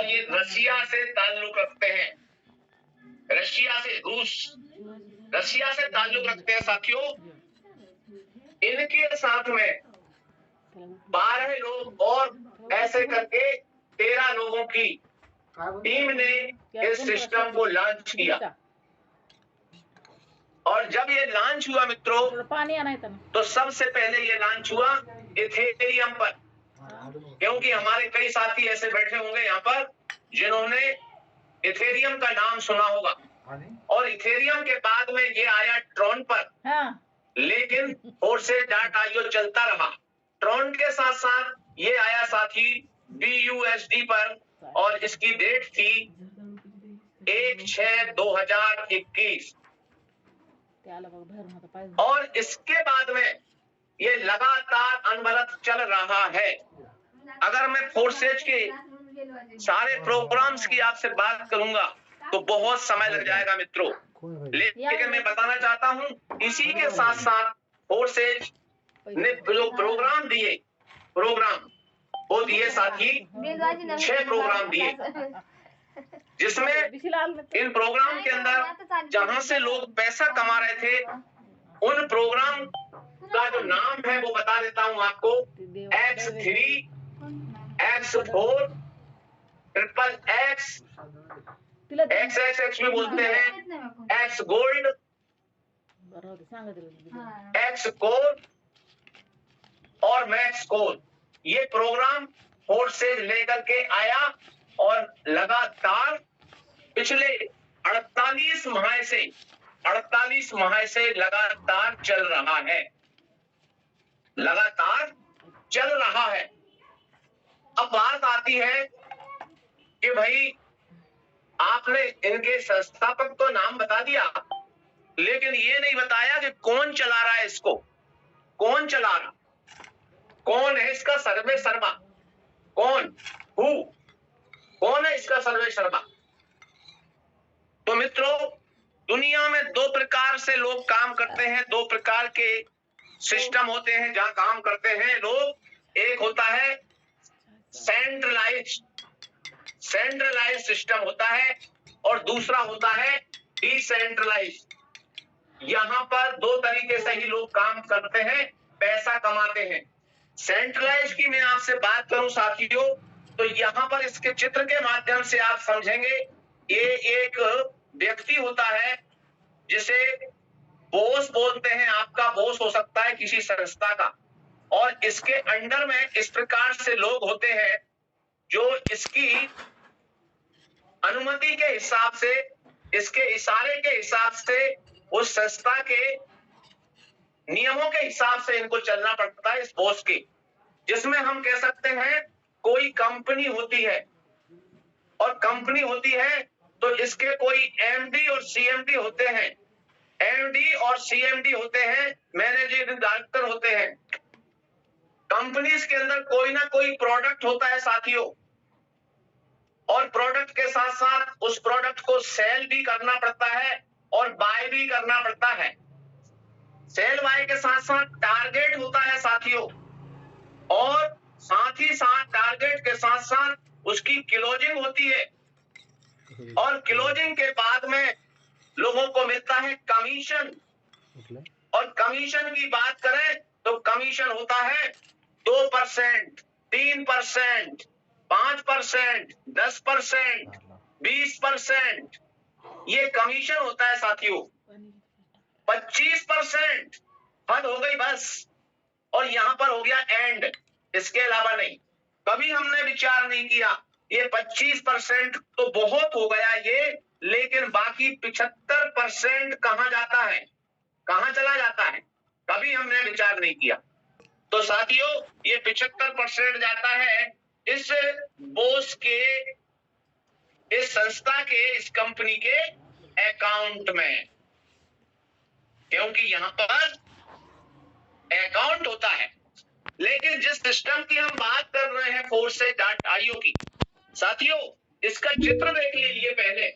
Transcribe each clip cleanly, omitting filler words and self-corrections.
ये रशिया से ताल्लुक रखते हैं, रशिया से, रूस रशिया से ताल्लुक रखते हैं साथियों। इनके साथ में 12 लोग और ऐसे करके 13 लोगों की टीम ने इस सिस्टम को लॉन्च किया। और जब ये लॉन्च हुआ मित्रों, पानी आना है तो सबसे पहले ये लॉन्च हुआ इथेरियम पर, क्योंकि हमारे कई साथी ऐसे बैठे होंगे यहाँ पर जिन्होंने इथेरियम का नाम सुना होगा। और इथेरियम के बाद में ये आया ट्रॉन पर। हाँ। लेकिन Forces.io चलता रहा। ट्रॉन के साथ साथ ये आया साथी BUSD पर, और इसकी डेट थी 1/6/2021। और इसके बाद में ये लगातार अनवरत चल रहा है। अगर मैं फोर्सेज के सारे प्रोग्राम्स की आपसे बात करूंगा तो बहुत समय लग जाएगा मित्रों, लेकिन मैं बताना चाहता हूं इसी के साथ साथ फोर्सेज ने जो प्रोग्राम दिए, वो दिए साथी 6 प्रोग्राम दिए, जिसमें इन प्रोग्राम के अंदर जहां से लोग पैसा कमा रहे थे, उन प्रोग्राम का जो नाम है वो बता देता हूं आपको। X3, X4, XXX, XXX भी बोलते हैं, X गोल्ड, X कोर और मैक्स कोर। ये प्रोग्राम फोर्सेज लेकर के आया और लगातार पिछले 48 माह से लगातार चल रहा है, लगातार चल रहा है। अब बात आती है कि भाई आपने इनके संस्थापक तो नाम बता दिया, लेकिन ये नहीं बताया कि कौन चला रहा है इसको, कौन चला रहा, कौन है इसका सर्वे सर्वा, कौन है इसका सर्वे सर्वा। तो मित्रों, दुनिया में 2 प्रकार से लोग काम करते हैं, 2 प्रकार के सिस्टम होते हैं जहां काम करते हैं लोग। एक होता है सेंट्रलाइज सिस्टम होता है, और दूसरा होता है डिसेंट्रलाइज। यहां पर 2 तरीके से ही लोग काम करते हैं, पैसा कमाते हैं। सेंट्रलाइज की मैं आपसे बात करूं साथियों, तो यहां पर इसके चित्र के माध्यम से आप समझेंगे। ये एक व्यक्ति होता है जिसे बॉस बोलते हैं, आपका बॉस हो सकता है किसी संस्था का, और इसके अंडर में इस प्रकार से लोग होते हैं जो इसकी अनुमति के हिसाब से, इसके इशारे के हिसाब से, उस संस्था के नियमों के हिसाब से इनको चलना पड़ता है, इस बॉस के। जिसमें हम कह सकते हैं कोई कंपनी होती है, और कंपनी होती है तो इसके कोई MD और CMD होते हैं। MD और CMD होते हैं, मैनेजिंग डायरेक्टर होते हैं। कंपनीज के अंदर कोई ना कोई प्रोडक्ट होता है साथियों, और प्रोडक्ट के साथ साथ उस प्रोडक्ट को सेल भी करना पड़ता है और बाय भी करना पड़ता है। सेल बाय के साथ साथ टारगेट होता है साथियों, और साथ ही साथ टारगेट के साथ साथ उसकी क्लोजिंग होती है, और क्लोजिंग के बाद में लोगों को मिलता है कमीशन। और कमीशन की बात करें तो कमीशन होता है 2%, 3%, 5%, 10%, 20%। ये कमीशन होता है साथियों। 25% हद हो गई बस, और यहां पर हो गया एंड, इसके अलावा नहीं। कभी हमने विचार नहीं किया ये 25% तो बहुत हो गया ये, लेकिन बाकी 75% कहां जाता है, कहां चला जाता है, कभी हमने विचार नहीं किया। तो साथियों, ये 75% जाता है इस बॉस के, इस संस्था के, इस कंपनी के अकाउंट में, क्योंकि यहां पर अकाउंट होता है। लेकिन जिस सिस्टम की हम बात कर रहे हैं Forces.io की, साथियों इसका चित्र देख लीजिए पहले।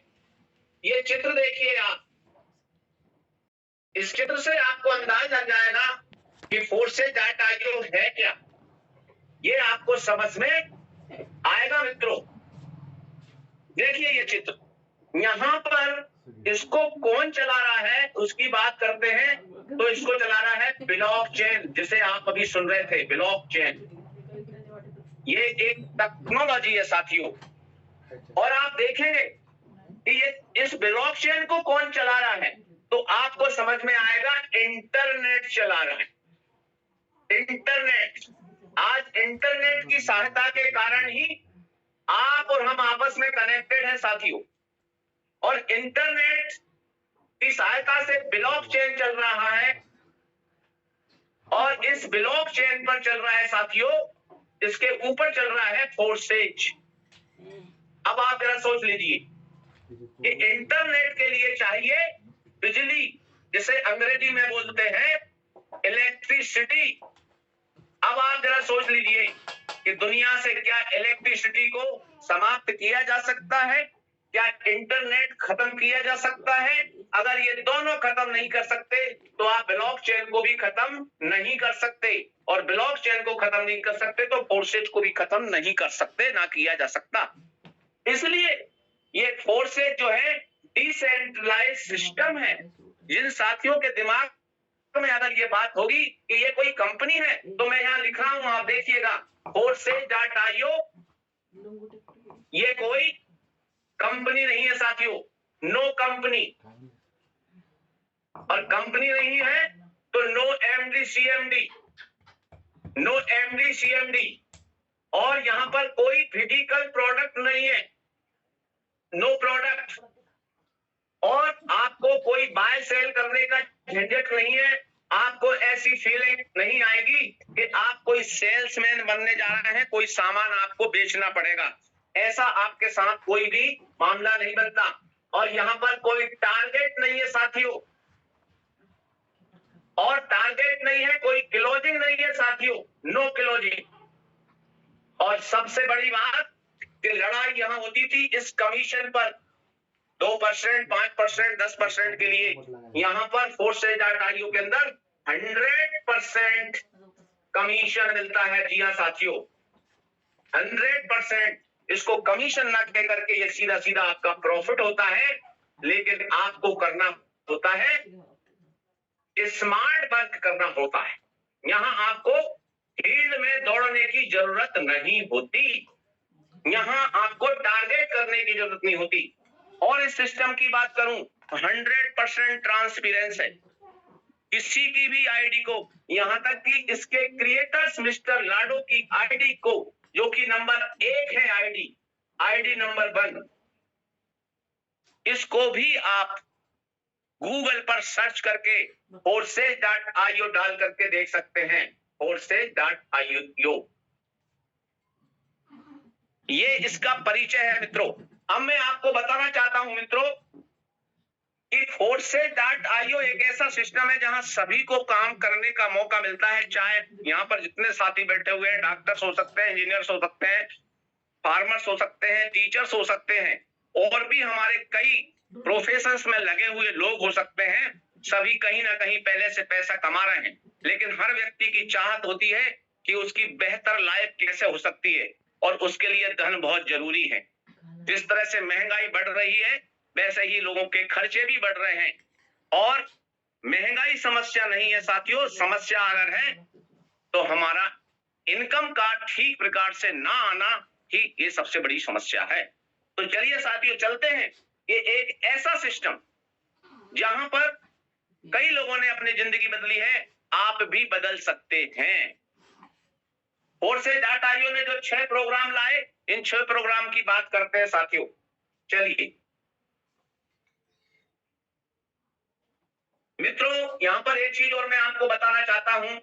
ये चित्र देखिए आप, इस चित्र से आपको अंदाज लग जाएगा कि Forces.io है क्या, ये आपको समझ में आएगा मित्रों। देखिए ये चित्र, यहाँ पर इसको कौन चला रहा है उसकी बात करते हैं, तो इसको चला रहा है ब्लॉकचेन, जिसे आप अभी सुन रहे थे, ब्लॉकचेन। ये एक टेक्नोलॉजी है साथियों, और आप देखेंगे कि ये इस ब्लॉकचेन को कौन चला रहा है, तो आपको समझ में आएगा इंटरनेट चला रहा है। इंटरनेट, आज इंटरनेट की सहायता के कारण ही आप और हम आपस में कनेक्टेड हैं साथियों, और इंटरनेट की सहायता से ब्लॉकचेन चल रहा है, और इस ब्लॉकचेन पर चल रहा है साथियों, इसके ऊपर चल रहा है फोर्सेज। अब आप जरा सोच लीजिए कि इंटरनेट के लिए चाहिए बिजली, जिसे अंग्रेजी में बोलते हैं इलेक्ट्रिसिटी। अब आप जरा सोच लीजिए कि दुनिया से क्या इलेक्ट्रिसिटी को समाप्त किया जा सकता है, क्या इंटरनेट खत्म किया जा सकता है? अगर ये दोनों खत्म नहीं कर सकते तो आप ब्लॉकचेन को भी खत्म नहीं कर सकते, और ब्लॉकचेन को खत्म नहीं कर सकते तो फोर्सेज को भी खत्म नहीं कर सकते, ना किया जा सकता। इसलिए ये फोर्सेज जो है डिसेंट्रलाइज सिस्टम है। जिन साथियों के दिमाग में अगर ये बात होगी कि ये कोई कंपनी है, तो मैं यहाँ लिख रहा हूं, आप देखिएगा, forces.io, ये कोई कंपनी नहीं है साथियों, नो कंपनी। और कंपनी नहीं है तो no MD CMD, no MD CMD, और यहां पर कोई फिजिकल प्रोडक्ट नहीं है, नो प्रोडक्ट, और आपको कोई बाय सेल करने का झंझट नहीं है। आपको ऐसी फीलिंग नहीं आएगी कि आप कोई सेल्समैन बनने जा रहे हैं, कोई सामान आपको बेचना पड़ेगा, ऐसा आपके साथ कोई भी मामला नहीं बनता। और यहाँ पर कोई टारगेट नहीं है साथियों, और टारगेट नहीं है, कोई क्लोजिंग नहीं है साथियों, नो क्लोजिंग। और सबसे बड़ी बात कि लड़ाई यहाँ होती थी इस कमीशन पर, 2%, 5%, 10% के लिए। यहाँ पर forces.io के अंदर 100% कमीशन मिलता है। जी हाँ साथियों, 100% इसको कमीशन ना कह करके ये सीधा सीधा आपका प्रॉफिट होता है, लेकिन आपको करना होता है स्मार्ट वर्क करना होता है। यहाँ आपको फील्ड में दौड़ने की जरूरत नहीं होती, यहाँ आपको टारगेट करने की जरूरत नहीं होती। और इस सिस्टम की बात करूं, 100% ट्रांसपेरेंस है। किसी की भी आईडी को, यहां तक कि इसके क्रिएटर्स मिस्टर लाडो की आईडी को, जो कि नंबर 1 है आईडी नंबर 1, इसको भी आप गूगल पर सर्च करके forces.io डाल करके देख सकते हैं, forces.io। ये इसका परिचय है मित्रों। अब मैं आपको बताना चाहता हूं मित्रों कि forces.io एक ऐसा सिस्टम है जहां सभी को काम करने का मौका मिलता है। चाहे यहाँ पर जितने साथी बैठे हुए हैं, डॉक्टर्स हो सकते हैं, इंजीनियर्स हो सकते हैं, फार्मर्स हो सकते हैं, टीचर्स हो सकते हैं, और भी हमारे कई प्रोफेशंस में लगे हुए लोग हो सकते हैं। सभी कहीं ना कहीं पहले से पैसा कमा रहे हैं, लेकिन हर व्यक्ति की चाहत होती है कि उसकी बेहतर लाइफ कैसे हो सकती है, और उसके लिए धन बहुत जरूरी है। जिस तरह से महंगाई बढ़ रही है, वैसे ही लोगों के खर्चे भी बढ़ रहे हैं। और महंगाई समस्या नहीं है साथियों, समस्या अगर है तो हमारा इनकम का ठीक प्रकार से ना आना ही ये सबसे बड़ी समस्या है। तो चलिए साथियों चलते हैं। ये एक ऐसा सिस्टम जहां पर कई लोगों ने अपनी जिंदगी बदली है, आप भी बदल सकते हैं। forces.io ने जो 6 प्रोग्राम लाए, इन 6 प्रोग्राम की बात करते हैं साथियों। चलिए मित्रों, यहां पर एक चीज और मैं आपको बताना चाहता हूं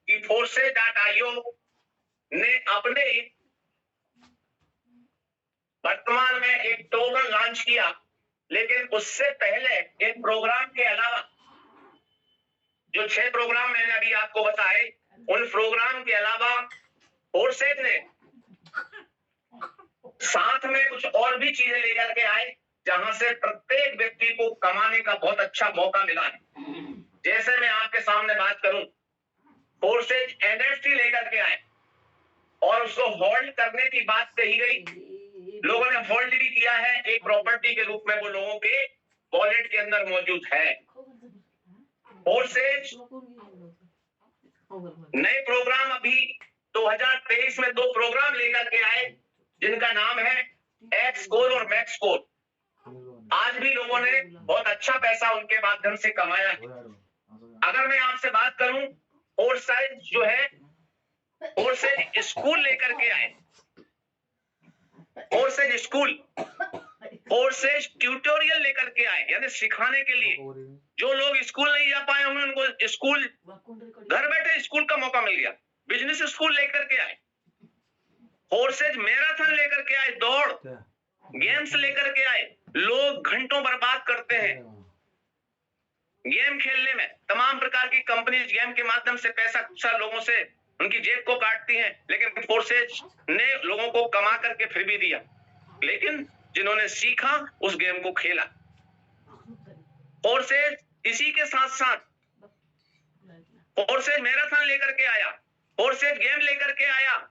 कि forces.io ने अपने वर्तमान में एक टोकन लॉन्च किया, लेकिन उससे पहले एक प्रोग्राम के अलावा जो 6 प्रोग्राम मैंने अभी आपको बताए, उन प्रोग्राम के अलावा फोर्सेज ने साथ में कुछ और भी चीजें लेकर के आए, जहां से प्रत्येक व्यक्ति को कमाने का बहुत अच्छा मौका मिला है। जैसे मैं आपके सामने बात करूं, फोर्सेज एनएफटी लेकर के आए और उसको होल्ड करने की बात कही गई। लोगों ने ऑलरेडी किया है, एक प्रॉपर्टी के रूप में वो लोगों के वॉलेट के अंदर मौजूद है। फोर्सेज नए प्रोग्राम अभी 2023 में 2 प्रोग्राम लेकर के आए, जिनका नाम है एक्स स्कोर और मैक्स स्कोर। आज भी लोगों ने बहुत अच्छा पैसा उनके माध्यम से कमाया है। अगर मैं आपसे बात करूं, फोर्सेज जो है, फोर्सेज स्कूल लेकर के आए, फोर्सेज स्कूल, फोर्सेज ट्यूटोरियल लेकर के आए, यानी सिखाने के लिए। जो लोग स्कूल नहीं जा पाए होंगे उनको स्कूल, घर बैठे स्कूल का मौका मिल गया। बिजनेस स्कूल लेकर के आए, फोर्सेज मैराथन लेकर के आए, दौड़ गेम्स लेकर के आए। लोग घंटों बर्बाद करते हैं गेम खेलने में। तमाम प्रकार की कंपनीज गेम के माध्यम से पैसा लोगों से उनकी जेब को काटती हैं, लेकिन फोर्सेज ने लोगों को कमा करके फिर भी दिया। लेकिन जिन्होंने सीखा उस गेम को खेला। फोर्सेज इसी के साथ साथ फोर्सेज मैराथन लेकर के आया, फोर्सेज गेम लेकर के आया,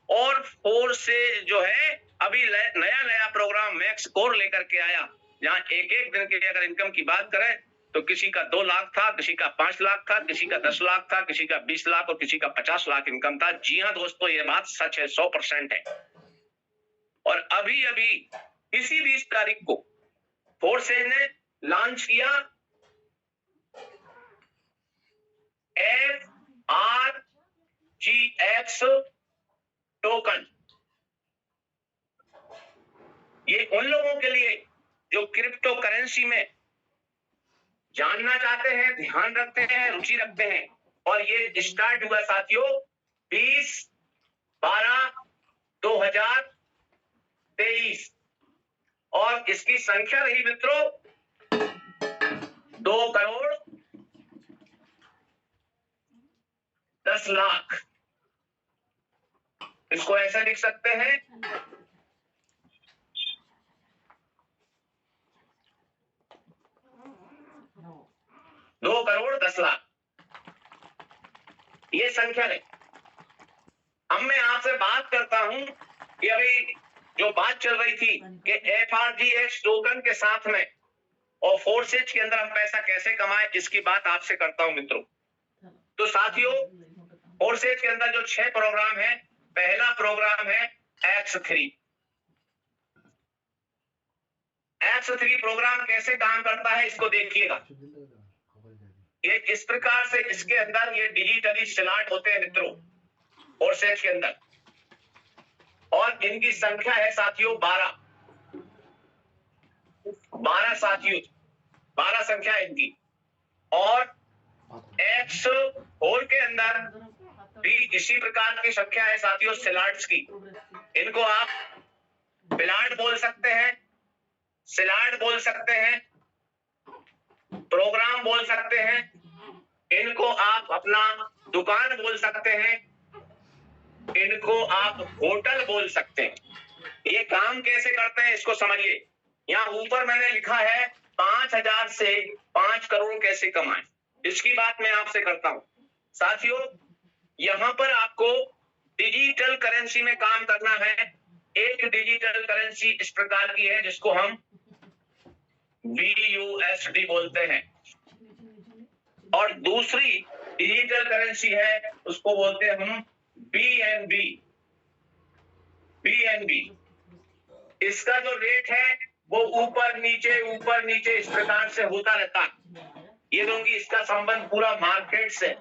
और फोर्सेज जो है अभी नया प्रोग्राम मैक्स स्कोर लेकर के आया, जहां एक दिन की अगर इनकम की बात करें तो किसी का 2 लाख था, किसी का 5 लाख था, किसी का 10 लाख था, किसी का 20 लाख और किसी का 50 लाख इनकम था। जी हाँ दोस्तों, ये बात सच है, 100% है। और अभी इसी 20 तारीख को फोर्सेज ने लॉन्च किया FRGX टोकन। ये उन लोगों के लिए जो क्रिप्टो करेंसी में जानना चाहते हैं, ध्यान रखते हैं, रुचि रखते हैं। और ये स्टार्ट हुआ साथियों 20/12/2023 और इसकी संख्या रही मित्रों 2,10,00,000। इसको ऐसा लिख सकते हैं 2,10,00,000 ये संख्या है। अब मैं आपसे बात करता हूं कि अभी जो बात चल रही थी कि FRGX टोकन के साथ में और फोर्सेज के अंदर हम पैसा कैसे कमाएं, इसकी बात आपसे करता हूं मित्रों। तो साथियों, फोर्सेज के अंदर जो 6 प्रोग्राम है, पहला प्रोग्राम है X3। X3 प्रोग्राम कैसे काम करता है इसको देखिएगा। ये इस प्रकार से इसके अंदर ये डिजिटली स्लॉट होते हैं मित्रों फोर्सेज के अंदर, और इनकी संख्या है साथियों 12 साथियों, 12 संख्या है इनकी। और X4 के अंदर भी इसी प्रकार की संख्या है साथियों स्लॉट्स की। इनको आप बिलाट बोल सकते हैं, स्लॉट बोल सकते हैं, प्रोग्राम बोल सकते हैं, इनको आप अपना दुकान बोल सकते हैं, इनको आप होटल बोल सकते हैं। ये काम कैसे करते हैं इसको समझिए। यहाँ ऊपर मैंने लिखा है 5,000 से 5 करोड़ कैसे कमाएं, इसकी बात मैं आपसे करता हूं। साथियों, यहां पर आपको डिजिटल करेंसी में काम करना है। एक डिजिटल करेंसी इस प्रकार की है जिसको हम BUSD बोलते हैं, और दूसरी डिजिटल करेंसी है उसको बोलते हैं हम BNB। इसका जो रेट है वो ऊपर नीचे इस प्रकार से होता रहता है। ये क्योंकि इसका संबंध पूरा मार्केट से।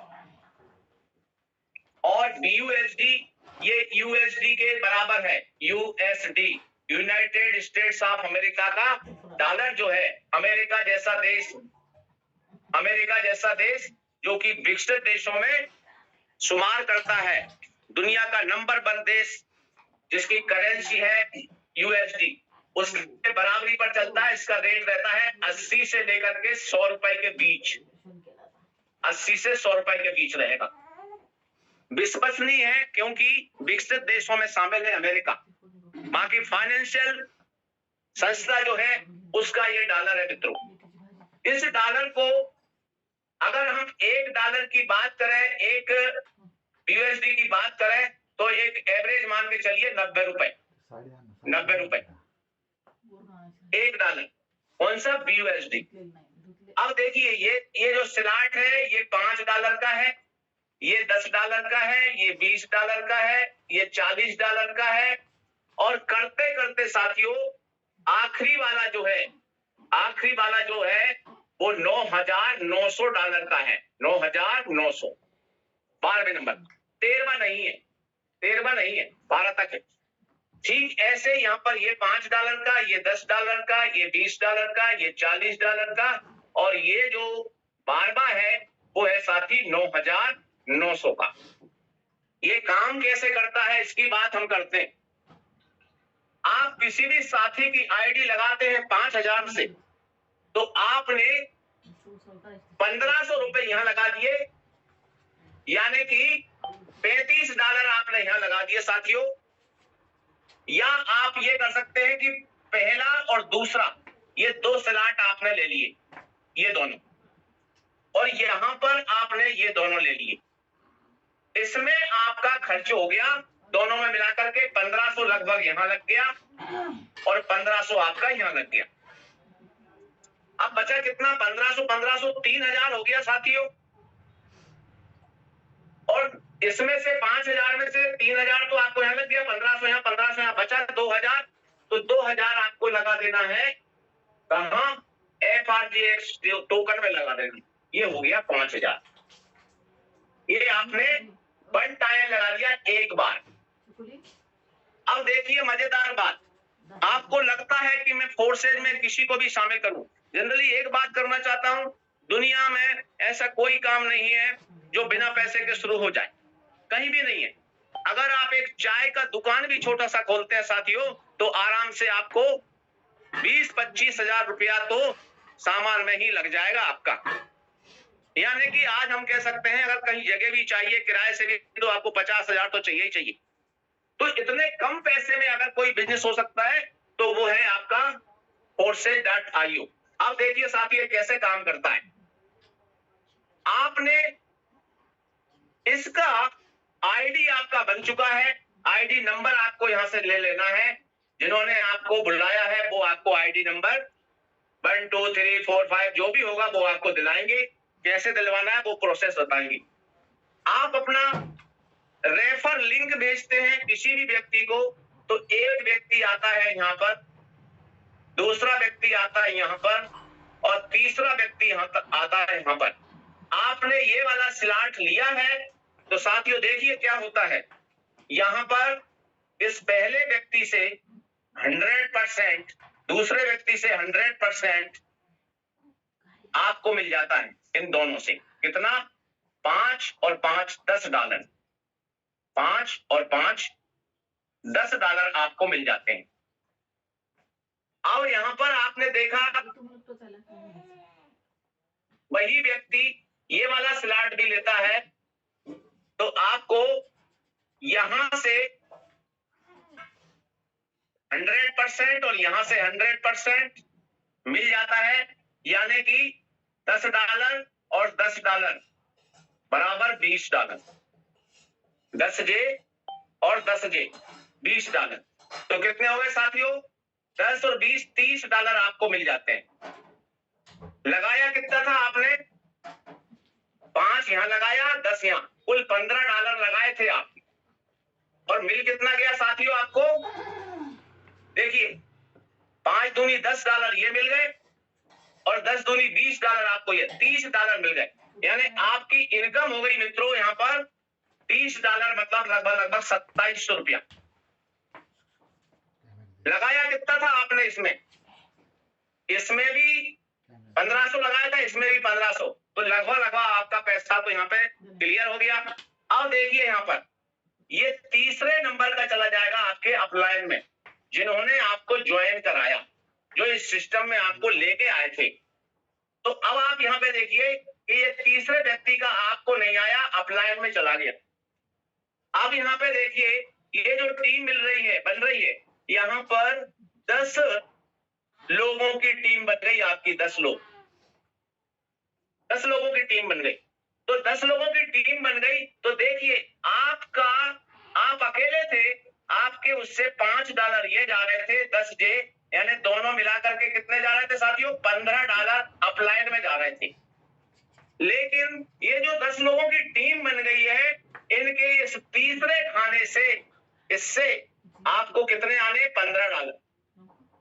और BUSD ये USD के बराबर है। USD United states of America का डॉलर जो है, अमेरिका जैसा देश जो कि विकसित देशों में शुमार करता है, दुनिया का नंबर 1 देश जिसकी करेंसी है USD, उसके बराबरी पर चलता है। इसका रेट रहता है 80 से लेकर के 100 रुपए के बीच, 80 से 100 रुपए के बीच रहेगा। विश्वसनीय है क्योंकि विकसित देशों में शामिल है अमेरिका। बाकी फाइनेंशियल संस्था जो है उसका ये डॉलर है मित्रों। इस डॉलर को अगर हम $1 की बात करें, एक USD की बात करें, तो एक एवरेज मान के चलिए 90 रुपए। कौन सा? BUSD। अब देखिए ये जो स्लॉट है ये $5 का है, ये $10 का है, ये $20 का है, ये $40 का है, और करते करते साथियों आखिरी वाला जो है वो $9,900 का है। 9,900 12वें नंबर, 13वां नहीं है, 12 तक है। ठीक ऐसे यहाँ पर ये $5 का, ये $10 का, ये $20 का, ये $40 का, और ये जो 12वां है वो है साथी 9,900 का। ये काम कैसे करता है इसकी बात हम करते हैं। आप किसी भी साथी की आईडी लगाते हैं 5,000 से, तो आपने 1,500 रुपए यहां लगा दिए, यानी कि $35 आपने यहां लगा दिए साथियों। या आप ये कर सकते हैं कि पहला और दूसरा ये 2 स्लॉट आपने ले लिए, ये दोनों, और यहां पर आपने ये दोनों ले लिए। इसमें आपका खर्च हो गया दोनों में मिलाकर के 1,500 लगभग यहां लग गया और 1,500 आपका यहां लग गया। अब बचा कितना? 1,500 3,000 हो गया साथियों। और इसमें से 5,000 में से 3,000 तो आपको यहां लग गया, 1,500 यहाँ, 1,500 यहाँ, बचा 2,000। तो 2,000 आपको लगा देना है कहां? FRGX टोकन में लगा देना। ये हो गया 5,000। ये आपने वन टाइम लगा दिया एक बार। अब देखिए मजेदार बात, आपको लगता है कि मैं फोर्सेज में किसी को भी शामिल करूं। जनरली एक बात करना चाहता हूं, दुनिया में ऐसा कोई काम नहीं है जो बिना पैसे के शुरू हो जाए, कहीं भी नहीं है। अगर आप एक चाय का दुकान भी छोटा सा खोलते हैं साथियों, तो आराम से आपको 20-25 हजार रुपया तो सामान में ही लग जाएगा आपका। यानी कि आज हम कह सकते हैं अगर कहीं जगह भी चाहिए किराए से भी, तो आपको 50,000 तो चाहिए ही चाहिए। तो इतने कम पैसे में अगर कोई बिजनेस हो सकता है तो वो है आपका Forces.io। अब देखिए साथी ये कैसे काम करता है। आपने इसका आईडी आपका बन चुका है, आईडी नंबर आपको यहां से ले लेना है। जिन्होंने आपको बुलाया है वो आपको आईडी नंबर 1 2 3 4 5 जो भी होगा वो आपको दिलाएंगे। कैसे दिलवाना है वो प्रोसेस बताएंगे। आप अपना रेफर लिंक भेजते हैं किसी भी व्यक्ति को, तो एक व्यक्ति आता है यहाँ पर, दूसरा व्यक्ति आता है यहाँ पर, और तीसरा व्यक्ति यहाँ तक आता है यहाँ पर। आपने ये वाला स्लॉट लिया है तो साथियों देखिए क्या होता है। यहाँ पर इस पहले व्यक्ति से 100%, दूसरे व्यक्ति से 100% आपको मिल जाता है। इन दोनों से कितना? 5 और 5 $10, 5 और 5 $10 आपको मिल जाते हैं। अब यहां पर आपने देखा वही व्यक्ति ये वाला स्लॉट भी लेता है, तो आपको यहां से 100% और यहां से 100% मिल जाता है। यानी कि $10 और $10 बराबर $20। 10J और 10J $20। तो कितने हो गए साथियों? 10 और 20 $30 आपको मिल जाते हैं। लगाया कितना था आपने? 5 यहां लगाया, 10 यहां, कुल $15 लगाए थे आप, और मिल कितना गया साथियों आपको? देखिए 5 दूनी $10 ये मिल गए, और 10 दूनी $20 आपको ये $30 मिल गए। यानी आपकी इनकम हो गई मित्रों यहाँ पर $30, मतलब लगभग 2,700 रुपया। लगाया कितना था आपने इसमें? इसमें भी 1,500 लगाया था, इसमें भी 1,500, तो लगभग आपका पैसा तो यहाँ पे क्लियर हो गया। अब देखिए यहाँ पर ये तीसरे नंबर का चला जाएगा आपके अपलाइन में, जिन्होंने आपको ज्वाइन कराया, जो इस सिस्टम में आपको लेके आए थे। तो अब आप यहाँ पे देखिए कि ये तीसरे व्यक्ति का आपको नहीं आया, अपलाइन में चला गया। अब यहाँ पे देखिए ये जो टीम मिल रही है, बन रही है, यहाँ पर 10 लोगों की टीम बन गई आपकी। 10 लोगों की टीम बन गई। तो 10 लोगों की टीम बन गई, तो देखिए आप अकेले थे, आपके उससे $5 ये जा रहे थे, 10J यानी दोनों मिलाकर के कितने जा रहे थे साथियों? $15 अपलाइन में जा रहे थे। लेकिन ये जो 10 लोगों की टीम बन गई है, इनके इस तीसरे खाने से इससे आपको कितने आने? $15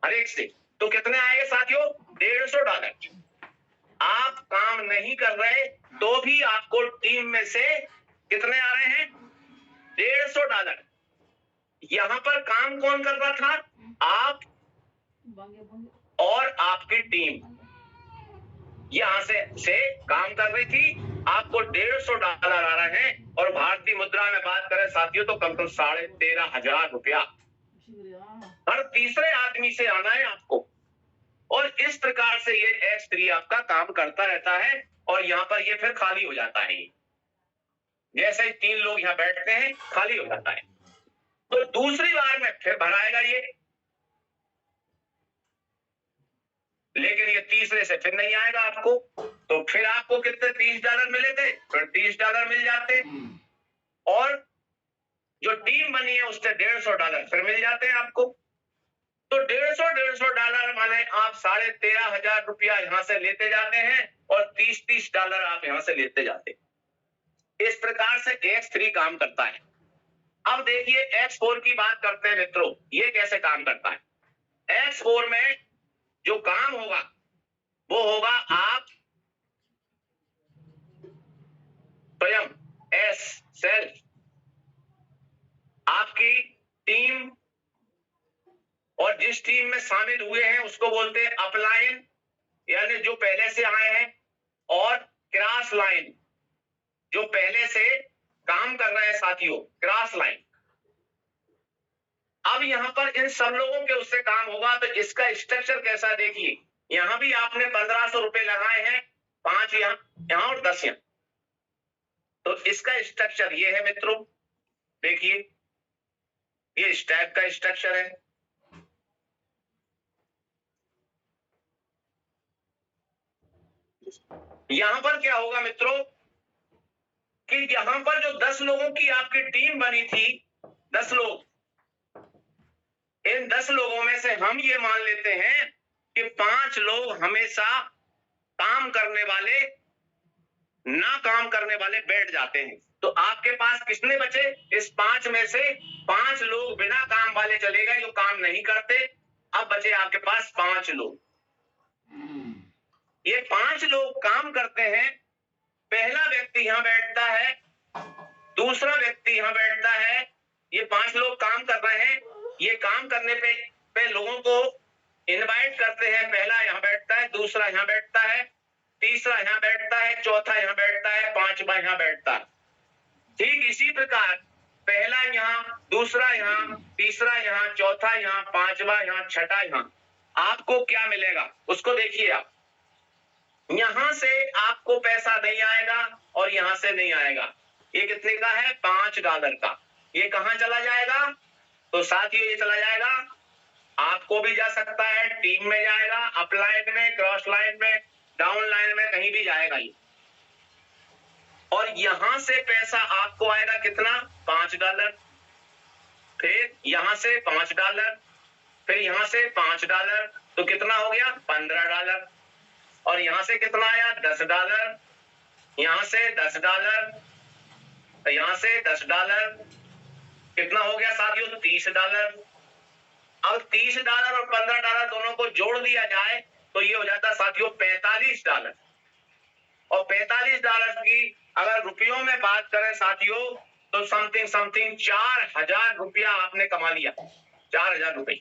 हर एक से। तो कितने आएंगे साथियों? $150। आप काम नहीं कर रहे तो भी आपको टीम में से कितने आ रहे हैं? $150। यहां पर काम कौन कर रहा था? आप और आपकी टीम यहां से काम कर रही थी। आपको $150 आ रहे हैं और भारतीय मुद्रा में बात करें साथियों तो कम से कम 13,500 रुपया हर तीसरे आदमी से आना है आपको। और इस प्रकार से ये X3 आपका काम करता रहता है और यहाँ पर ये फिर खाली हो जाता है। जैसे ही 3 लोग यहाँ बैठते हैं खाली हो जाता है। तो दूसरी बार में फिर भराएगा ये, लेकिन ये तीसरे से फिर नहीं आएगा आपको। तो फिर आपको कितने? $30 मिले थे, फिर $30 मिल जाते और जो टीम बनी है उससे $150 फिर मिल जाते हैं आपको। तो $150 माने आप 13,500 रुपया यहां से लेते जाते हैं और $30 आप यहां से लेते जाते। इस प्रकार से X3 काम करता है। अब देखिए X4 की बात करते हैं मित्रों, ये कैसे काम करता है। X4 में जो काम होगा वो होगा आप स्वयं सेल्फ आपकी टीम और जिस टीम में शामिल हुए हैं उसको बोलते हैं अपलाइन, यानी जो पहले से आए हैं, और क्रॉस लाइन जो पहले से काम कर रहे हैं साथियों, क्रॉस लाइन। अब यहां पर इन सब लोगों के उससे काम होगा तो इसका स्ट्रक्चर कैसा देखिए। यहां भी आपने 1500 रुपए लगाए हैं, 5 यहां और 10 यहां। तो इसका स्ट्रक्चर ये है मित्रों, देखिए ये इस टाइप का स्ट्रक्चर है। यहां पर क्या होगा मित्रों कि यहां पर जो 10 लोगों की आपकी टीम बनी थी, 10 लोग, इन 10 लोगों में से हम ये मान लेते हैं कि 5 लोग हमेशा काम करने वाले, ना काम करने वाले बैठ जाते हैं। तो आपके पास कितने बचे? इस 5 में से 5 लोग बिना काम वाले चले गए जो काम नहीं करते। अब बचे आपके पास 5 लोग। ये 5 लोग काम करते हैं। पहला व्यक्ति यहां बैठता है, दूसरा व्यक्ति यहां बैठता है। ये 5 लोग काम कर रहे हैं। ये काम करने पे लोगों को इनवाइट करते हैं। पहला यहां बैठता है, दूसरा यहां बैठता है, तीसरा यहां बैठता है, चौथा यहां बैठता है, पांचवा यहां बैठता है। ठीक इसी प्रकार पहला यहां, दूसरा यहां, तीसरा यहां, चौथा यहां, पांचवा यहां, छठा यहां। आपको क्या मिलेगा उसको देखिए आप। यहां से आपको पैसा नहीं आएगा और यहां से नहीं आएगा। ये कितने का है? $5 का। ये कहां चला जाएगा? तो साथियों ये चला जाएगा, आपको भी जा सकता है, टीम में जाएगा, अपलाइन में, क्रॉस लाइन में, डाउन लाइन में, कहीं भी जाएगा ये। और यहां से पैसा आपको आएगा कितना? $5। फिर यहां से $5, फिर यहां से $5, तो कितना हो गया? $15। और यहां से कितना आया? $10। यहां से $10, यहां से $10, कितना हो गया साथियों? $30। अब $30 और $15 दोनों को जोड़ दिया जाए तो ये हो जाता साथियों $45। और $45 की अगर रुपयों में बात करें साथियों तो समथिंग 4,000 रुपया आपने कमा लिया, 4,000 रुपए।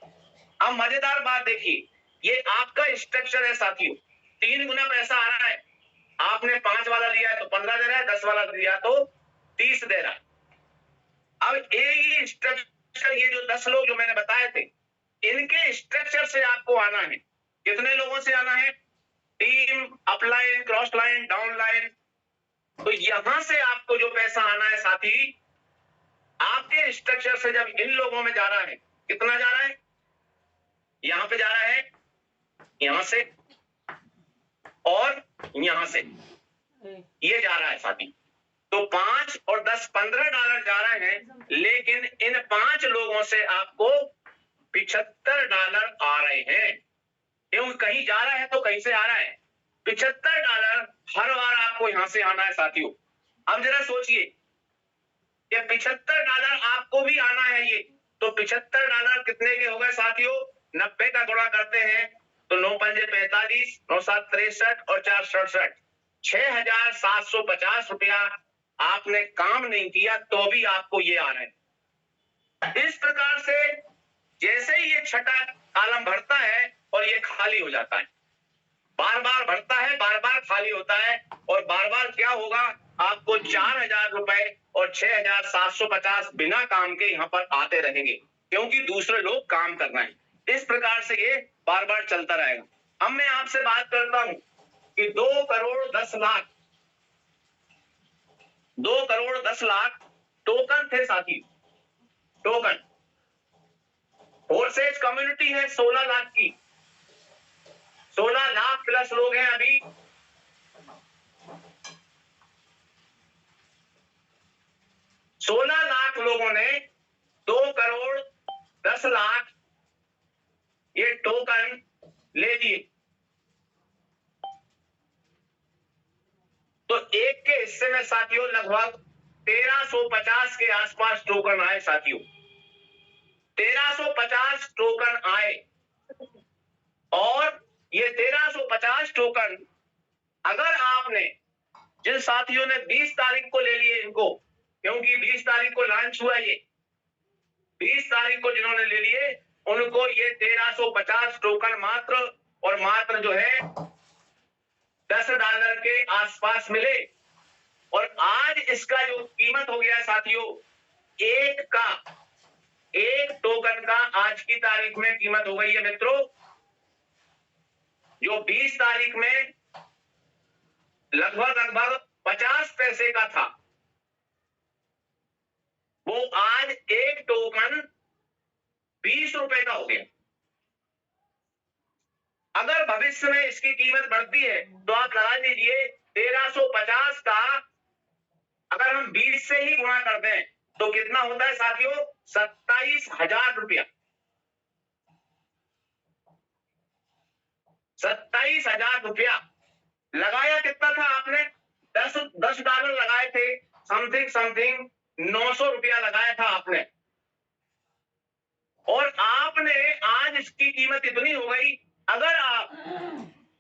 अब मजेदार बात देखिए, ये आपका स्ट्रक्चर है साथियों। 3 गुना पैसा आ रहा है। आपने 5 वाला लिया है तो 15 दे रहा है, 10 वाला लिया तो 30 दे रहा है। अब ये स्ट्रक्चर, ये जो 10 लोग जो मैंने बताए थे, इनके स्ट्रक्चर से आपको आना है। कितने लोगों से आना है? Team, upline, cross line, down line. तो यहां से आपको जो पैसा आना है साथी, आपके स्ट्रक्चर से जब इन लोगों में जा रहा है, कितना जा रहा है? यहां पे जा रहा है, यहां से और यहां से ये जा रहा है साथी। तो 5 और 10 $15 जा रहे हैं, लेकिन इन 5 लोगों से आपको $75 आ रहे हैं। कहीं जा रहा है तो कहीं से आ रहा है। $75 हर बार आपको यहां से आना है साथियों। अब जरा सोचिए कि $75 आपको भी आना है ये, तो $75 कितने के हो गए साथियों? 90 का गुणा करते हैं तो 9 पंजे 45, 9 7 63 और 4 67, ₹6,750 आपने काम नहीं किया तो भी आपको ये आ रहा है। इस प्रकार से जैसे ही ये छठा कॉलम भरता है और ये खाली हो जाता है, बार बार भरता है, बार बार खाली होता है, और बार बार क्या होगा, आपको ₹4,000 और 6,750 बिना काम के यहाँ पर आते रहेंगे, क्योंकि दूसरे लोग काम कर रहे हैं। इस प्रकार से ये बार बार चलता रहेगा। अब मैं आपसे बात करता हूं कि 2,10,00,000 2,10,00,000 टोकन थे साथी। टोकन फोर्सेज कम्युनिटी है 16 लाख की, 16 लाख प्लस लोग हैं अभी। 16 लाख लोगों ने 2,10,00,000 ये टोकन ले लिए। तो एक के हिस्से में साथियों लगभग 1350 के आसपास टोकन आए साथियों। 1350 टोकन आए, और ये 1350 टोकन अगर आपने, जिन साथियों ने 20 तारीख को ले लिए इनको, क्योंकि 20 तारीख को लॉन्च हुआ ये, 20 तारीख को जिन्होंने ले लिए उनको ये 1350 टोकन मात्र और मात्र जो है $10 के आसपास मिले। और आज इसका जो कीमत हो गया साथियों, एक टोकन का आज की तारीख में कीमत हो गई है मित्रों, जो 20 तारीख में लगभग 50 पैसे का था, वो आज एक टोकन ₹20 का हो गया। अगर भविष्य में इसकी कीमत बढ़ती है तो आप लगा लीजिए 1350 का अगर हम 20 से ही गुणा कर दें तो कितना होता है साथियों? ₹27,000। ₹27,000 लगाया कितना था आपने? $10 लगाए थे, समथिंग ₹900 लगाया था आपने, और आपने आज इसकी कीमत इतनी हो गई। अगर आप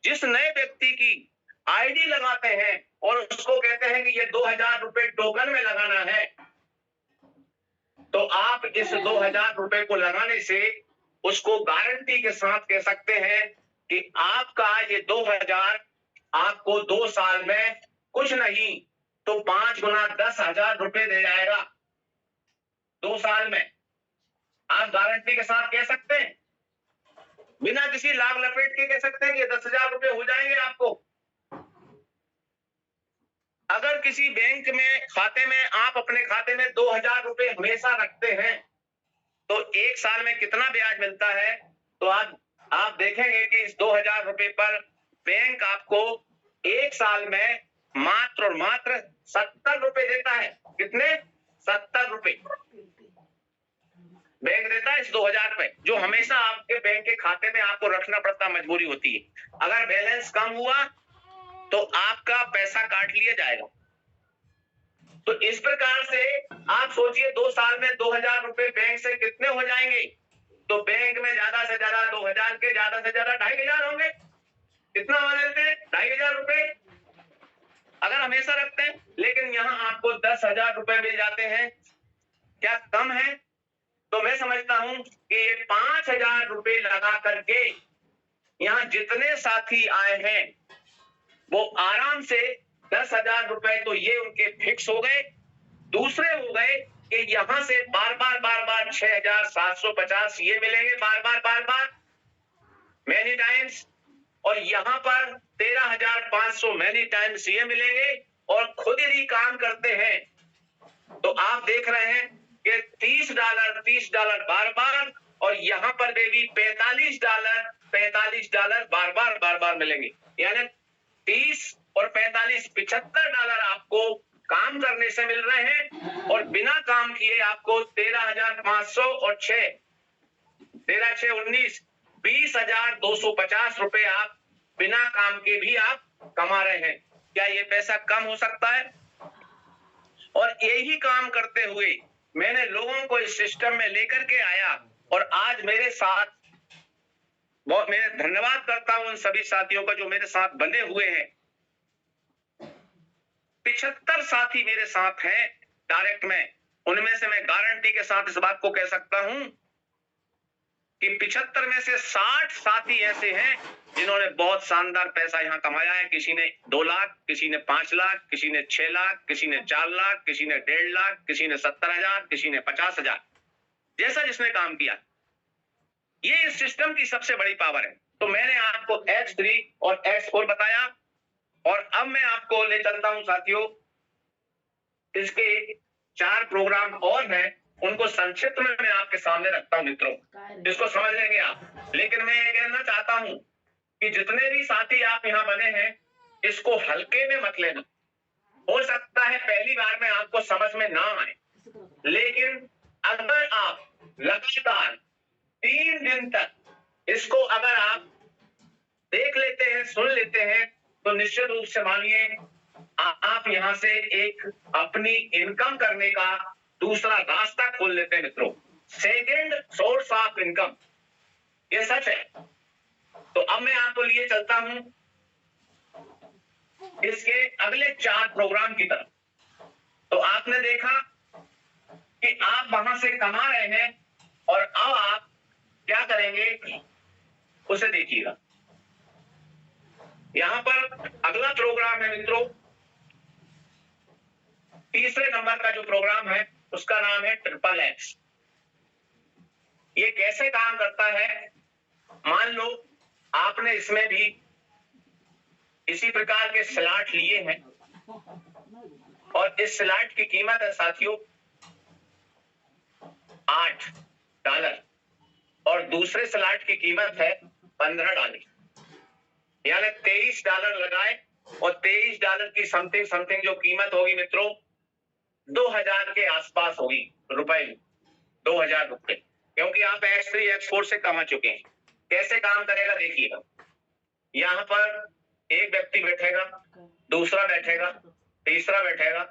जिस नए व्यक्ति की आईडी लगाते हैं और उसको कहते हैं कि ये ₹2,000 टोकन में लगाना है, तो आप इस ₹2,000 को लगाने से उसको गारंटी के साथ कह सकते हैं कि आपका ये 2,000 आपको 2 साल में कुछ नहीं तो 5 गुना ₹10,000 दे जाएगा 2 साल में। आप गारंटी के साथ कह सकते हैं, बिना किसी लाभ लपेट के कह सकते हैं कि ₹10,000 हो जाएंगे आपको। अगर किसी बैंक में खाते में आप अपने खाते में ₹2,000 हमेशा रखते हैं तो 1 साल में कितना ब्याज मिलता है? तो आप देखेंगे कि इस ₹2,000 पर बैंक आपको 1 साल में मात्र और मात्र ₹70 देता है। कितने? ₹70 बैंक देता है इस 2,000 पे, जो हमेशा आपके बैंक के खाते में आपको रखना पड़ता, मजबूरी होती है। अगर बैलेंस कम हुआ तो आपका पैसा काट लिया जाएगा। तो इस प्रकार से आप सोचिए 2 साल में ₹2,000 बैंक से कितने हो जाएंगे? तो बैंक में ज्यादा से ज्यादा 2,000 के ज्यादा से ज्यादा 2,500 होंगे। कितना मान लेते हैं? ₹2,500 अगर हमेशा रखते हैं, लेकिन यहाँ आपको ₹10,000 मिल जाते हैं। क्या कम है? तो मैं समझता हूं कि ये ₹5,000 लगा करके यहाँ जितने साथी आए हैं वो आराम से ₹10,000 तो ये उनके फिक्स हो गए। दूसरे हो गए कि यहां से बार बार 6,750 ये मिलेंगे बार बार मैनी टाइम्स, और यहाँ पर 13,500 मैनी टाइम्स ये मिलेंगे, और खुद यदि काम करते हैं तो आप देख रहे हैं कि $30 बार और यहाँ पर भी $45 बार मिलेंगे। यानी 30 और 45 $75 आपको काम करने से मिल रहे हैं, और बिना काम किए आपको 13,500 और 6 13 6 19 20,250 रुपए आप बिना काम के भी आप कमा रहे हैं। क्या ये पैसा कम हो सकता है? और यही काम करते हुए मैंने लोगों को इस सिस्टम में लेकर के आया और आज मेरे साथ बहुत, मैं धन्यवाद करता हूं उन सभी साथियों का जो मेरे साथ बने हुए हैं। 75 साथी मेरे साथ हैं डायरेक्ट में। उनमें से मैं गारंटी के साथ इस बात को कह सकता हूं कि 75 में से 60 साथी ऐसे हैं जिन्होंने बहुत शानदार पैसा यहां कमाया है। किसी ने 2 लाख, किसी ने 5 लाख, किसी ने 6 लाख, किसी ने 4 लाख, किसी ने 1.5 लाख, किसी ने 70,000, किसी ने 50,000, जैसा जिसने काम किया। ये इस सिस्टम की सबसे बड़ी पावर है। तो मैंने आपको X3 और X4 बताया और अब मैं आपको ले चलता हूं साथियों, इसके 4 प्रोग्राम और हैं, उनको संक्षिप्त में मैं आपके सामने रखता हूं मित्रों, इसको समझ लेंगे आप। लेकिन मैं ये कहना चाहता हूं कि जितने भी साथी आप यहाँ बने हैं, इसको हल्के में मत लेना। हो सकता है पहली बार में आपको समझ में ना आए, लेकिन अगर आप लगातार 3 दिन तक इसको अगर आप देख लेते हैं, सुन लेते हैं, तो निश्चित रूप से मानिए आप यहां से एक अपनी इनकम करने का दूसरा रास्ता खोल लेते हैं मित्रों। सेकेंड सोर्स ऑफ इनकम, ये सच है। तो अब मैं आपको लिए चलता हूं इसके अगले 4 प्रोग्राम की तरफ। तो आपने देखा कि आप वहां से कमा रहे हैं और अब आप क्या करेंगे उसे देखिएगा। यहां पर अगला प्रोग्राम है मित्रों, तीसरे नंबर का जो प्रोग्राम है उसका नाम है XXX। ये कैसे काम करता है? मान लो आपने इसमें भी इसी प्रकार के स्लॉट लिए हैं और इस स्लॉट की कीमत है साथियों $8 और दूसरे स्लॉट की कीमत है $15, यानी $23 लगाए और $23 की समथिंग जो कीमत होगी मित्रों 2,000 के आसपास होगी रुपए, 2,000 रुपए, क्योंकि आप X3 X4 से कमा चुके हैं। कैसे काम करेगा देखिएगा। यहां पर एक व्यक्ति बैठेगा, दूसरा बैठेगा, तीसरा बैठेगा,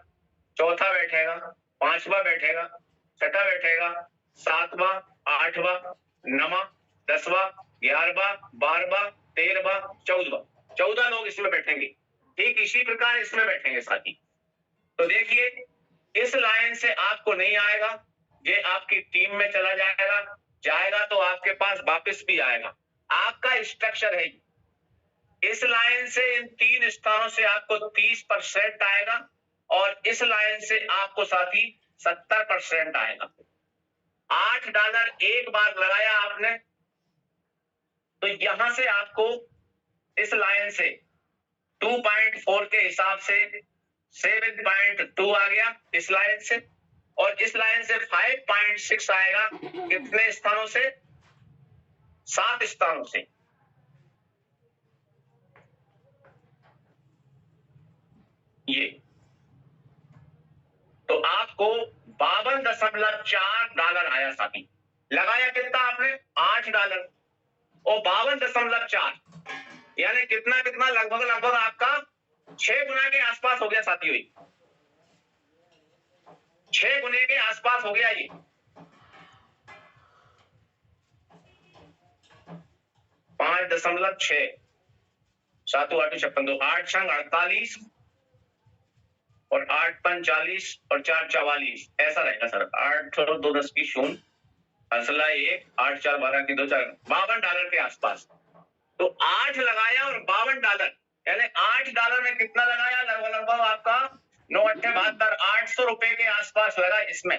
चौथा बैठेगा, पांचवा बैठेगा, छठा बैठेगा, सातवां, आठवां, नवा, 10वां, 11वां, 12वां, 13वां, 14 लोग इसमें बैठेंगे। ठीक इसी प्रकार इसमें बैठेंगे साथी। तो देखिए इस लाइन से आपको नहीं आएगा, ये आपकी टीम में चला जाएगा तो आपके पास वापस भी आएगा। आपका स्ट्रक्चर है। इस लाइन से इन 3 स्थानों से आपको 30% आएगा और इस लाइन से आपको साथी 70% आएगा। $8 एक बार लगाया आपने तो यहां से आपको इस लाइन से 2.4 के हिसाब से 7.2 आ गया इस लाइन से, और इस लाइन से 5.6 आएगा कितने स्थानों से? 7 स्थानों से। ये तो आपको $52.4 आया साथी। लगाया कितना आपने? $8 और 52.4 यानी कितना लगभग आपका 6 गुना के आसपास हो गया साथियों। 6 गुने के आसपास हो गया ये। $5.6 7 8 56 8 छंग 48 और 8 5 40 और 4 44 ऐसा रहेगा सर। 8 और 2 10 की 0 असला 1 8 4 12 की 2 4 $52 के आसपास। तो 8 लगाया और $52 यानी $8 में कितना लगाया? लगभग आपका 9 8 72 800 रुपए के आसपास लगा इसमें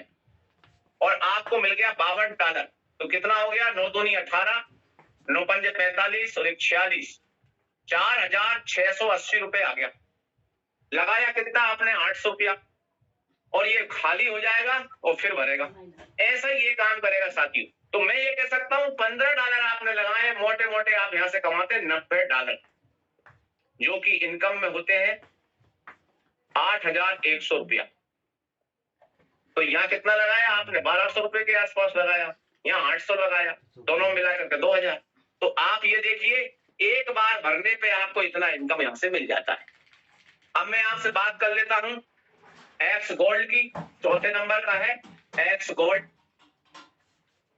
और आपको मिल गया $52। तो कितना हो गया? 9 दूनी 18, 9 पंजे 45 और 1 46, $4,680 रुपए आ गया। लगाया कितना आपने? 800 रुपया और ये खाली हो जाएगा और फिर भरेगा। ऐसा ही ये काम करेगा साथियों। तो मैं ये कह सकता हूं $15 आपने लगाए, मोटे मोटे आप यहां से कमाते $90 जो कि इनकम में होते हैं 8,100 रुपया। तो यहाँ कितना लगाया आपने? 1,200 रुपए के आसपास लगाया, यहाँ 800 लगाया, दोनों मिलाकर के 2,000। तो आप ये देखिए एक बार भरने पे आपको इतना इनकम यहां से मिल जाता है। अब मैं आपसे बात कर लेता हूं एक्स गोल्ड की, चौथे नंबर का है एक्स गोल्ड।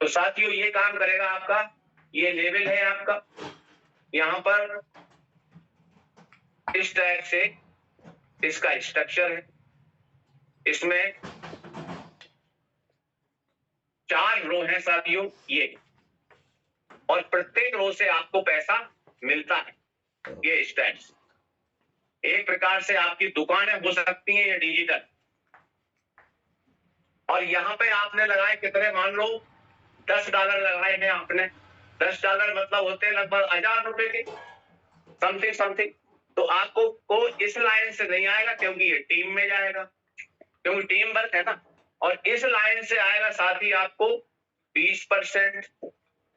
तो साथियों ये काम करेगा आपका, ये लेवल है आपका, यहां पर इस टाइप से इसका स्ट्रक्चर है, इसमें 4 रो है साथियों ये, और प्रत्येक रो से आपको पैसा मिलता है। ये स्टैट्स एक प्रकार से आपकी दुकानें हो सकती हैं ये डिजिटल। और यहाँ पे आपने लगाए कितने, मान लो $10 लगाए हैं आपने। $10 मतलब होते हैं लगभग 1000 रुपए के समथिंग। तो आपको को इस लाइन से नहीं आएगा क्योंकि ये टीम में जाएगा, क्योंकि टीम वर्क है ना। और इस लाइन से आएगा साथी आपको 20%,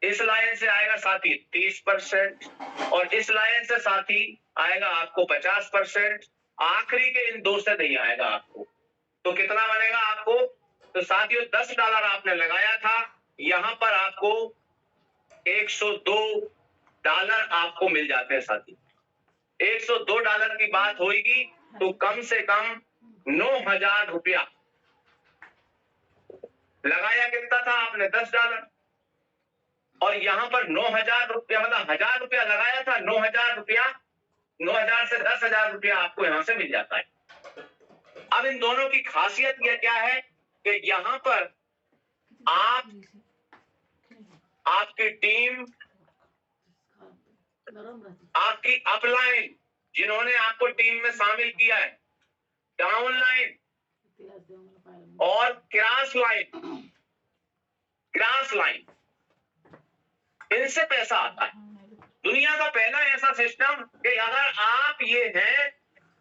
इस लाइन से आएगा साथी 30%, और इस लाइन से साथी आएगा आपको 50%। आखिरी के इन दो से नहीं आएगा आपको। तो कितना बनेगा आपको? तो साथियों $10 आपने लगाया था, यहां पर आपको $102 आपको मिल जाते हैं साथी। $102 की बात होगी तो कम से कम 9,000 रुपया लगाया। कितना था आपने? $10, और यहां पर 9,000 रुपया मतलब 1,000 रुपया लगाया था, 9,000 रुपया, 9,000 से 10,000 रुपया आपको यहां से मिल जाता है। अब इन दोनों की खासियत यह क्या है कि यहां पर आपकी टीम, आपकी अपलाइन जिन्होंने आपको टीम में शामिल किया है, डाउनलाइन और क्रॉस लाइन, इनसे पैसा आता है। दुनिया का पहला ऐसा सिस्टम कि अगर आप ये हैं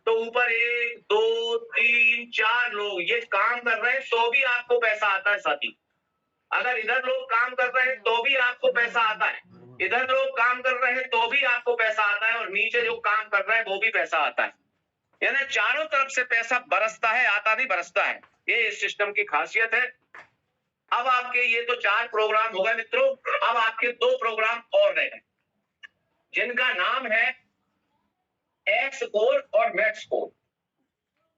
तो ऊपर 1 2 3 4 लोग ये काम कर रहे हैं तो भी आपको पैसा आता है साथी। अगर इधर लोग काम कर रहे हैं तो भी आपको पैसा आता है, इधर लोग काम कर रहे हैं तो भी आपको पैसा आता है, और नीचे जो काम कर रहे हैं वो भी पैसा आता है। यानी चारों तरफ से पैसा बरसता है, आता नहीं बरसता है। ये इस सिस्टम की खासियत है। अब आपके ये तो 4 प्रोग्राम हो गए मित्रों। अब आपके 2 प्रोग्राम और रह गए जिनका नाम है एक्स कोर और मैक्स कोर।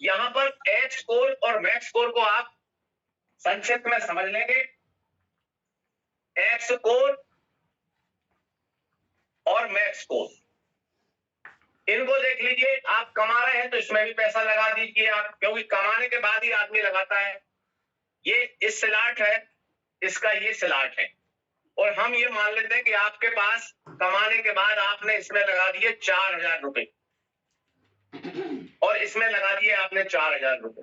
यहां पर एक्स कोर और मैक्स कोर को आप संक्षिप्त में समझ लेंगे। एक्स कोर और मैक्स कोर, इनको देख लीजिए। आप कमा रहे हैं तो इसमें भी पैसा लगा दीजिए आप, क्योंकि कमाने के बाद ही आदमी लगाता है। ये इस स्लॉट है, इसका ये स्लॉट है, और हम ये मान लेते हैं कि आपके पास कमाने के बाद आपने इसमें लगा दिए 4,000 रुपए, और इसमें लगा दिए आपने 4,000 रुपए।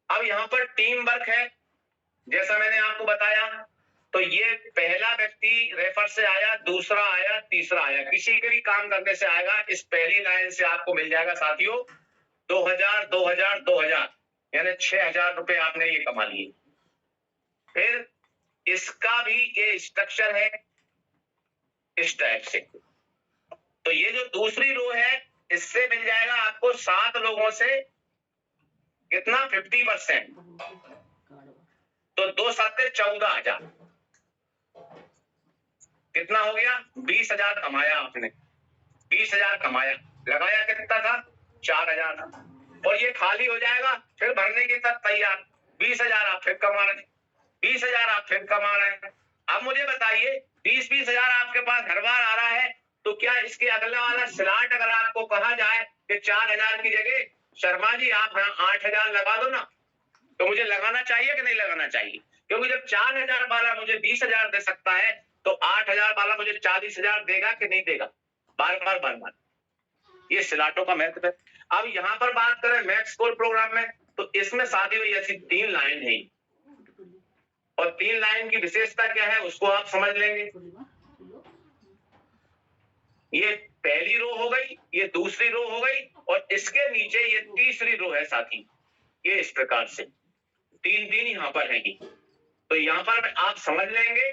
अब यहाँ पर टीम वर्क है, जैसा मैंने आपको बताया। तो ये पहला व्यक्ति रेफर से आया, दूसरा आया, तीसरा आया, किसी के भी काम करने से आएगा। इस पहली लाइन से आपको मिल जाएगा साथियों 2,000 2,000 2,000, यानी 6,000 रुपए आपने ये कमा लिए। फिर इसका भी ये स्ट्रक्चर है इस टाइप से। तो ये जो दूसरी रो है इससे मिल जाएगा आपको 7 लोगों से कितना, 50%। तो 2 7 14,000, कितना हो गया? 20,000 कमाया आपने, 20,000 कमाया, लगाया कितना था? 4,000 था, और ये खाली हो जाएगा फिर भरने की तक तैयार। 20,000 आप फिर कमा रहे हैं, 20,000 आप फिर कमा रहे हैं। अब मुझे बताइए 20,000 आपके पास हर बार आ रहा है, तो क्या इसके अगला वाला स्लॉट अगर आपको कहा जाए कि 4,000 की जगह शर्मा जी आप 8,000 लगा दो ना, तो मुझे लगाना चाहिए कि नहीं लगाना चाहिए? क्योंकि जब 4,000 वाला मुझे 20,000 दे सकता है तो 8,000 वाला मुझे 40,000 देगा कि नहीं देगा? बार बार ये स्लॉटों का महत्व है। अब यहाँ पर बात करें मैक्स कोर प्रोग्राम में, तो इसमें सादी हुई ऐसी 3 लाइन है, और 3 लाइन की विशेषता क्या है उसको आप समझ लेंगे। ये पहली रो हो गई, ये दूसरी रो हो गई, और इसके नीचे ये तीसरी रो है साथी। ये इस प्रकार से 3 यहाँ पर है। तो यहाँ पर आप समझ लेंगे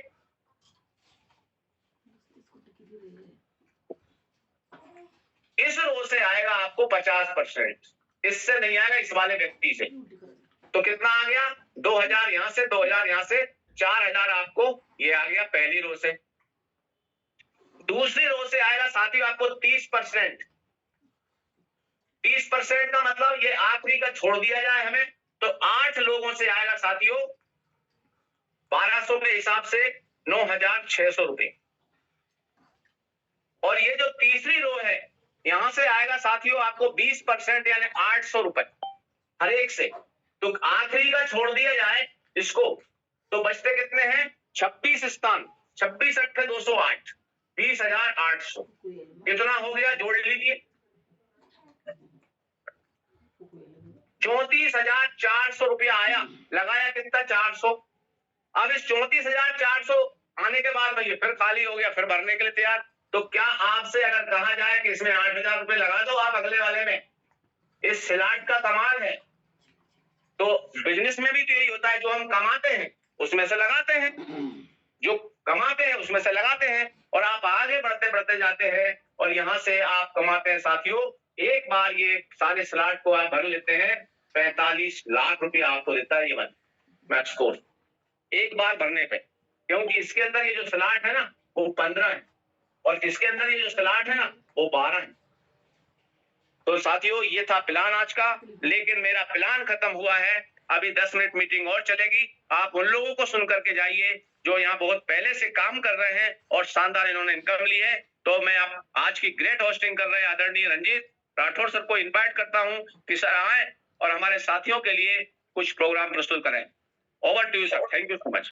इस रो से आएगा आपको 50%, इससे नहीं आएगा इस वाले व्यक्ति से। तो कितना आ गया? 2,000 यहां से, 2,000 यहां से, 4,000 आपको ये आ गया पहली रो से। दूसरी रो से आएगा साथियों आपको 30%। 30% का मतलब ये आखिरी का छोड़ दिया जाए हमें तो 8 लोगों से आएगा साथियों 1200 के हिसाब से 9,600 रुपए। और ये जो तीसरी रो है यहां से आएगा साथियों आपको 20% यानी 800 रुपए हर एक से। तो आखिरी का छोड़ दिया जाए इसको तो बचते कितने हैं 26 स्थान। 26 अट्ठे 208 20,800 कितना हो गया जोड़ लीजिए 34,400 रुपया आया। लगाया कितना 400। अब इस 34,400 आने के बाद भैया फिर खाली हो गया फिर भरने के लिए तैयार। तो क्या आपसे अगर कहा जाए कि इसमें 8,000 रुपए लगा दो आप अगले वाले में, इस स्लॉट का कमाल है। तो बिजनेस में भी तो यही होता है जो हम कमाते हैं उसमें से लगाते हैं, जो कमाते हैं उसमें से लगाते हैं और आप आगे बढ़ते बढ़ते जाते हैं और यहां से आप कमाते हैं साथियों। एक बार ये सारे स्लॉट को आप भर लेते हैं 45 लाख रुपया आपको देता है ये मैक्स कोर्स एक बार भरने पे, क्योंकि इसके अंदर ये जो स्लॉट है ना वो 15 है और इसके अंदर ये जो स्लॉट है ना वो 12 है। तो साथियों ये था प्लान आज का, लेकिन मेरा प्लान खत्म हुआ है। अभी 10 मिनट मीटिंग और चलेगी। आप उन लोगों को सुन करके जाइए जो यहाँ बहुत पहले से काम कर रहे हैं और शानदार इन्होंने इनकम ली है। तो मैं आप आज की ग्रेट होस्टिंग कर रहे हैं आदरणीय रंजीत राठौर सर को इनवाइट करता हूँ कि सर आए और हमारे साथियों के लिए कुछ प्रोग्राम प्रस्तुत करें। Over to you sir, thank you so much.